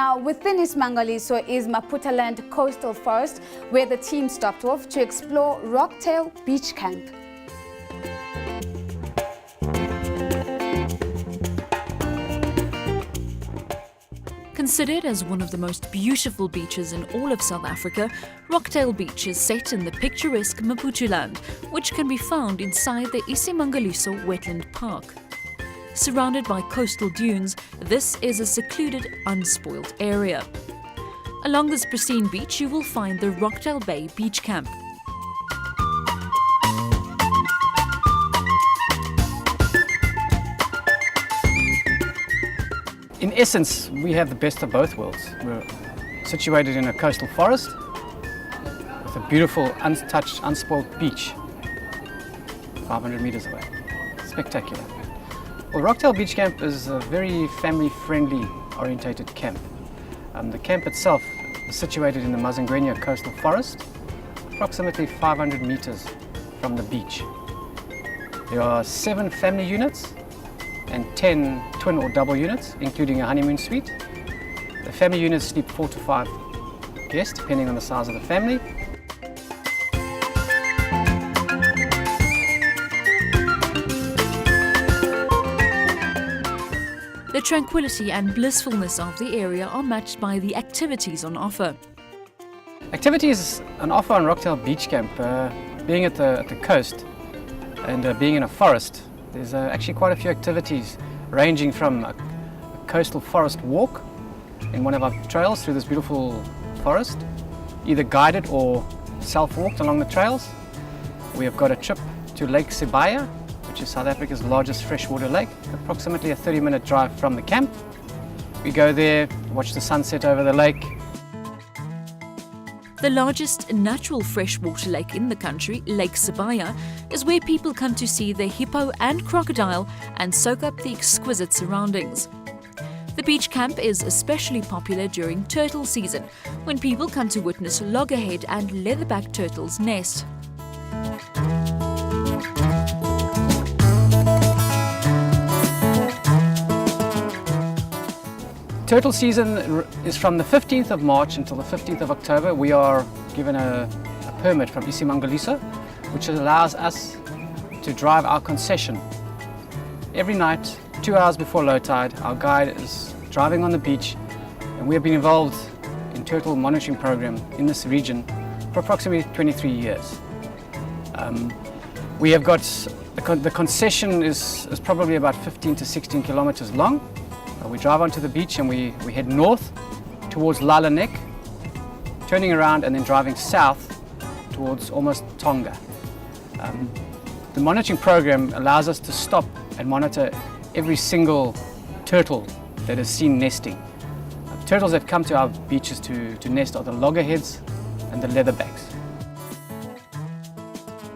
Now, within Ismangaliso is Maputaland Coastal Forest, where the team stopped off to explore Rockdale Beach Camp. Considered as one of the most beautiful beaches in all of South Africa, Rockdale Beach is set in the picturesque Maputaland, which can be found inside the Ismangaliso Wetland Park. Surrounded by coastal dunes, this is a secluded, unspoiled area. Along this pristine beach, you will find the Rockdale Bay Beach Camp. In essence, we have the best of both worlds. We're situated in a coastal forest with a beautiful, untouched, unspoiled beach 500 meters away. Spectacular. Well, Rockdale Beach Camp is a very family-friendly orientated camp. The camp itself is situated in the Mazangwenya coastal forest, approximately 500 meters from the beach. There are 7 family units and 10 twin or double units, including a honeymoon suite. The family units sleep 4 to 5 guests, depending on the size of the family. The tranquility and blissfulness of the area are matched by the activities on offer. Activities on offer on Rockdale Beach Camp, being at the coast and being in a forest, there's actually quite a few activities ranging from a coastal forest walk in one of our trails through this beautiful forest, either guided or self-walked along the trails. We have got a trip to Lake Subbaiah, which is South Africa's largest freshwater lake, approximately a 30-minute drive from the camp. We go there, watch the sunset over the lake. The largest natural freshwater lake in the country, Lake Subbaiah, is where people come to see the hippo and crocodile and soak up the exquisite surroundings. The beach camp is especially popular during turtle season, when people come to witness loggerhead and leatherback turtles nest. Turtle season is from the 15th of March until the 15th of October. We are given a permit from Ismangaliso, which allows us to drive our concession. Every night, 2 hours before low tide, our guide is driving on the beach, and we have been involved in turtle monitoring program in this region for approximately 23 years. We have got, the concession is probably about 15 to 16 kilometers long. We drive onto the beach and we head north towards Lala Neck, turning around and then driving south towards almost Tonga. The monitoring program allows us to stop and monitor every single turtle that is seen nesting. Turtles that come to our beaches to nest are the loggerheads and the leatherbacks.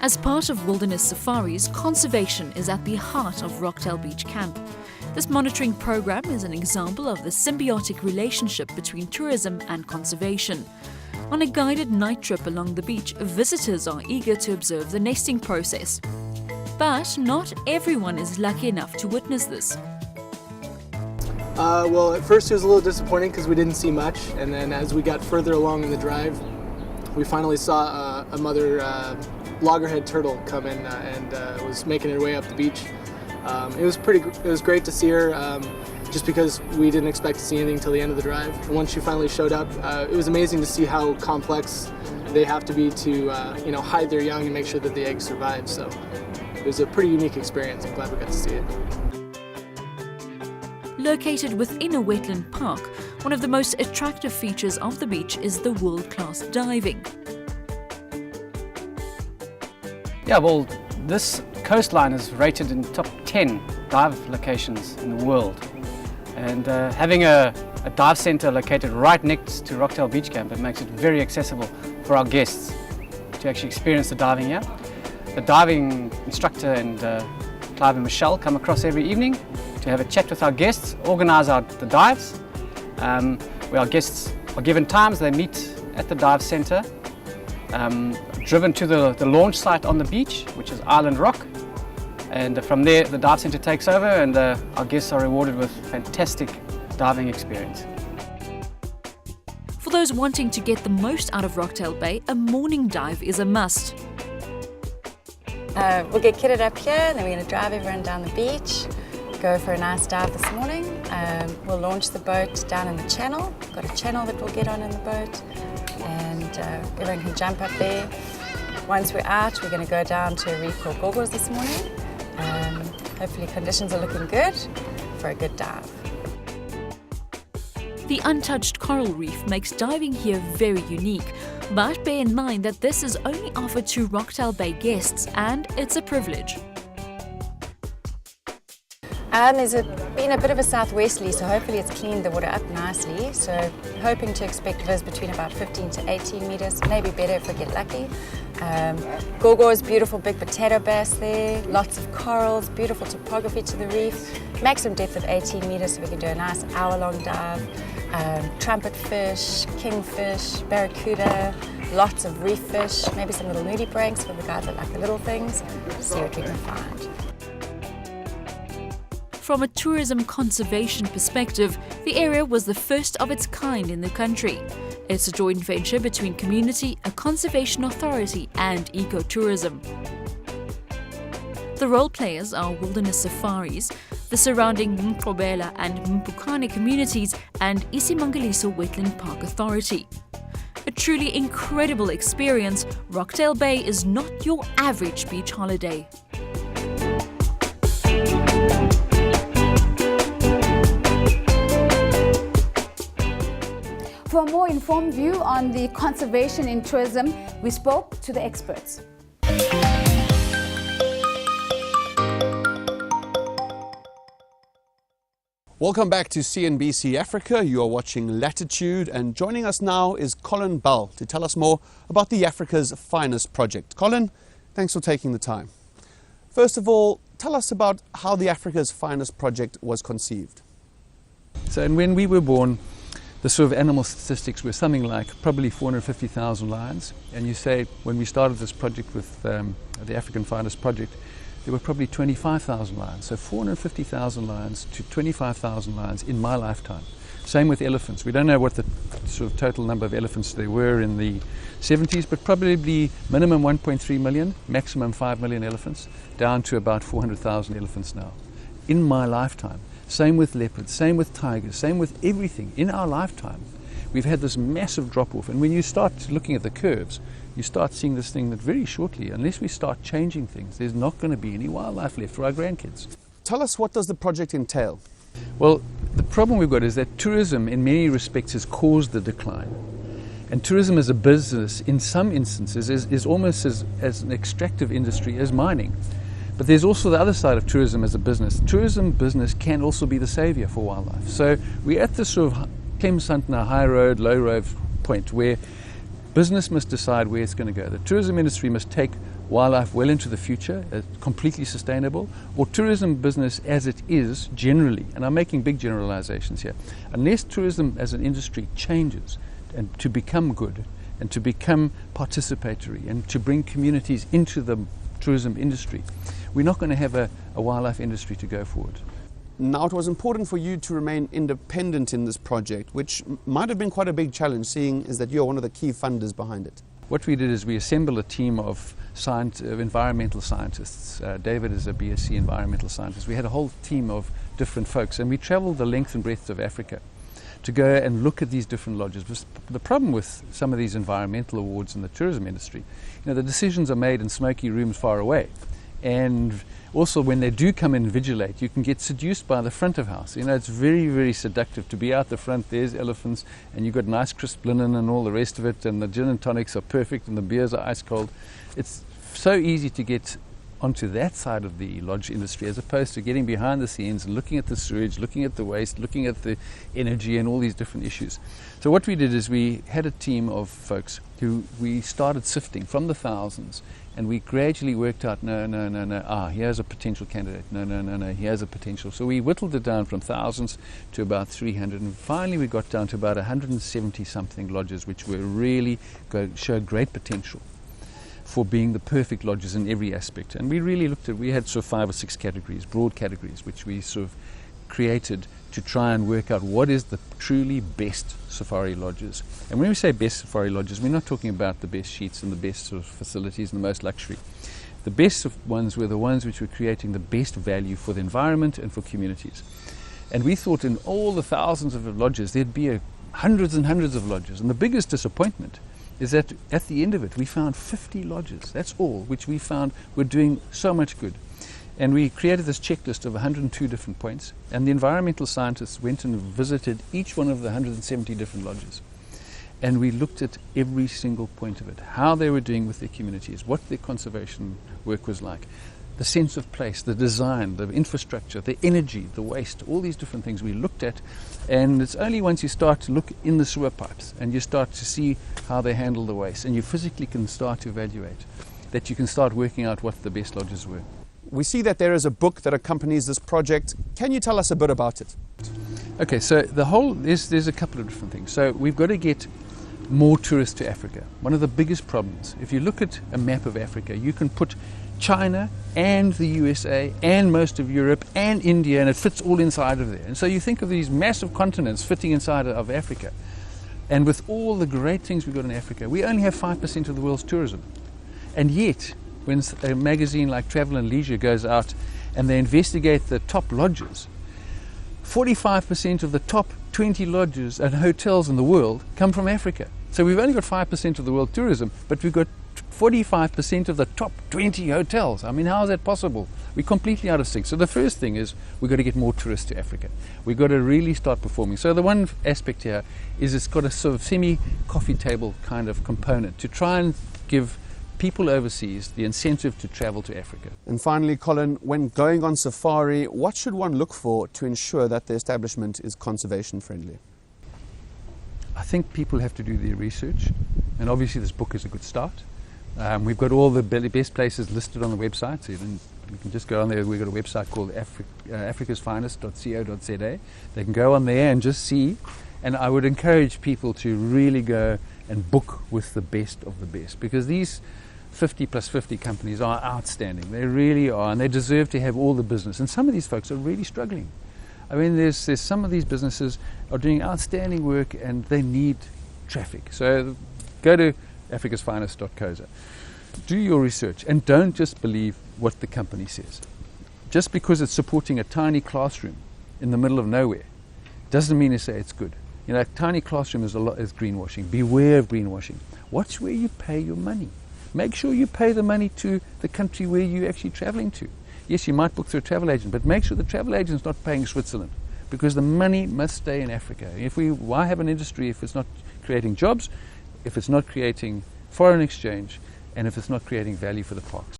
As part of wilderness safaris, conservation is at the heart of Rockdale Beach Camp. This monitoring program is an example of the symbiotic relationship between tourism and conservation. On a guided night trip along the beach, visitors are eager to observe the nesting process. But not everyone is lucky enough to witness this. Well, at first it was a little disappointing because we didn't see much, and then as we got further along in the drive, we finally saw a mother loggerhead turtle come in and was making her way up the beach. It was great to see her, just because we didn't expect to see anything until the end of the drive. And once she finally showed up, it was amazing to see how complex they have to be to hide their young and make sure that the eggs survive. So it was a pretty unique experience. I'm glad we got to see it. Located within a wetland park, one of the most attractive features of the beach is the world-class diving. Yeah, well, this coastline is rated in the top 10 dive locations in the world. And having a dive center located right next to Rockdale Beach Camp, it makes it very accessible for our guests to actually experience the diving here. The diving instructor and Clive and Michelle come across every evening to have a chat with our guests, organize out the dives, where our guests are given times. They meet at the dive center, driven to the launch site on the beach, which is Island Rock, and from there the dive center takes over and our guests are rewarded with fantastic diving experience. For those wanting to get the most out of Rockdale Bay, a morning dive is a must. We'll get kitted up here and then we're going to drive everyone down the beach, go for a nice dive this morning. We'll launch the boat down in the channel. We've got a channel that we'll get on in the boat and everyone can jump up there. Once we're out, we're going to go down to a reef called Gorgors this morning. Hopefully conditions are looking good for a good dive. The Untouched coral reef makes diving here very unique, but bear in mind that this is only offered to Rockdale Bay guests and it's a privilege. There's been a bit of a southwesterly, so hopefully it's cleaned the water up nicely. So hoping to expect viz between about 15 to 18 meters, maybe better if we get lucky. Gorgors, beautiful big potato bass there, lots of corals, beautiful topography to the reef, maximum depth of 18 meters so we can do a nice hour-long dive. Trumpet fish, kingfish, barracuda, lots of reef fish, maybe some little nudibranchs for the guys that like the little things. See what we can find. From a tourism conservation perspective, the area was the first of its kind in the country. It's a joint venture between community, a conservation authority and ecotourism. The role players are wilderness safaris, the surrounding Mqobela and Mpukane communities and Isimangaliso Wetland Park Authority. A truly incredible experience, Rockdale Bay is not your average beach holiday. For a more informed view on the conservation in tourism, we spoke to the experts. Welcome back to CNBC Africa. You are watching Latitude, and joining us now is Colin Bell to tell us more about the Africa's Finest project. Colin, thanks for taking the time. First of all, tell us about how the Africa's Finest project was conceived. So when we were born, the sort of animal statistics were something like probably 450,000 lions. And you say when we started this project with the African Finest project, there were probably 25,000 lions. So 450,000 lions to 25,000 lions in my lifetime. Same with elephants. We don't know what the sort of total number of elephants there were in the 70s, but probably minimum 1.3 million, maximum 5 million elephants, down to about 400,000 elephants now. In my lifetime. Same with leopards, same with tigers, same with everything. In our lifetime, we've had this massive drop-off. And when you start looking at the curves, you start seeing this thing that very shortly, unless we start changing things, there's not going to be any wildlife left for our grandkids. Tell us, what does the project entail? Well, the problem we've got is that tourism, in many respects, has caused the decline. And tourism as a business, in some instances, is almost as an extractive industry as mining. But there's also the other side of tourism as a business. Tourism business can also be the savior for wildlife. So we're at this sort of Klemsantner high road, low road point where business must decide where it's going to go. The tourism industry must take wildlife well into the future, completely sustainable, or tourism business as it is generally, and I'm making big generalizations here, unless tourism as an industry changes and to become good and to become participatory and to bring communities into the tourism industry, we're not going to have a wildlife industry to go forward. Now, it was important for you to remain independent in this project, which might have been quite a big challenge, seeing as that you're one of the key funders behind it. What we did is we assembled a team of environmental scientists. David is a BSc environmental scientist. We had a whole team of different folks, and we traveled the length and breadth of Africa to go and look at these different lodges. The problem with some of these environmental awards in the tourism industry, the decisions are made in smoky rooms far away. And also when they do come and vigilate, you can get seduced by the front of house. It's very, very seductive to be out the front. There's elephants and you've got nice crisp linen and all the rest of it, and the gin and tonics are perfect and the beers are ice cold. It's so easy to get onto that side of the lodge industry as opposed to getting behind the scenes and looking at the sewage, looking at the waste, looking at the energy and all these different issues. So what we did is we had a team of folks who we started sifting from the thousands, and we gradually worked out, no, here's a potential candidate, no, here's a potential. So we whittled it down from thousands to about 300, and finally we got down to about 170 something lodges which were really showed great potential for being the perfect lodges in every aspect. And we really looked at, we had sort of 5 or 6 categories, broad categories, which we sort of created to try and work out what is the truly best safari lodges. And when we say best safari lodges, we're not talking about the best sheets and the best sort of facilities and the most luxury. The best ones were the ones which were creating the best value for the environment and for communities. And we thought in all the thousands of lodges, there'd be hundreds and hundreds of lodges. And the biggest disappointment is that at the end of it, we found 50 lodges. That's all, which we found were doing so much good. And we created this checklist of 102 different points, and the environmental scientists went and visited each one of the 170 different lodges. And we looked at every single point of it, how they were doing with their communities, what their conservation work was like, the sense of place, the design, the infrastructure, the energy, the waste, all these different things we looked at. And it's only once you start to look in the sewer pipes and you start to see how they handle the waste, and you physically can start to evaluate, that you can start working out what the best lodges were. We see that there is a book that accompanies this project. Can you tell us a bit about it? Okay, so there's a couple of different things. So we've got to get more tourists to Africa. One of the biggest problems, if you look at a map of Africa, you can put China and the USA and most of Europe and India, and it fits all inside of there. And so you think of these massive continents fitting inside of Africa. And with all the great things we've got in Africa, we only have 5% of the world's tourism. And yet, when a magazine like Travel and Leisure goes out and they investigate the top lodges, 45% of the top 20 lodges and hotels in the world come from Africa. So we've only got 5% of the world tourism, but we've got 45% of the top 20 hotels. I mean, how is that possible? We're completely out of sync. So the first thing is we've got to get more tourists to Africa. We've got to really start performing. So the one aspect here is it's got a sort of semi-coffee table kind of component to try and give people overseas the incentive to travel to Africa. And finally, Colin, when going on safari, what should one look for to ensure that the establishment is conservation friendly? I think people have to do their research, and obviously this book is a good start. We've got all the best places listed on the website, so you can just go on there. We've got a website called africasfinest.co.za. They can go on there and just see, and I would encourage people to really go and book with the best of the best, because these 50 plus 50 companies are outstanding. They really are, and they deserve to have all the business. And some of these folks are really struggling. I mean, there's some of these businesses are doing outstanding work and they need traffic. So go to africasfinest.co.za. Do your research and don't just believe what the company says. Just because it's supporting a tiny classroom in the middle of nowhere doesn't mean to say it's good. You know, a tiny classroom is greenwashing. Beware of greenwashing. Watch where you pay your money. Make sure you pay the money to the country where you're actually traveling to. Yes, you might book through a travel agent, but make sure the travel agent's not paying Switzerland, because the money must stay in Africa. Why have an industry if it's not creating jobs, if it's not creating foreign exchange, and if it's not creating value for the parks?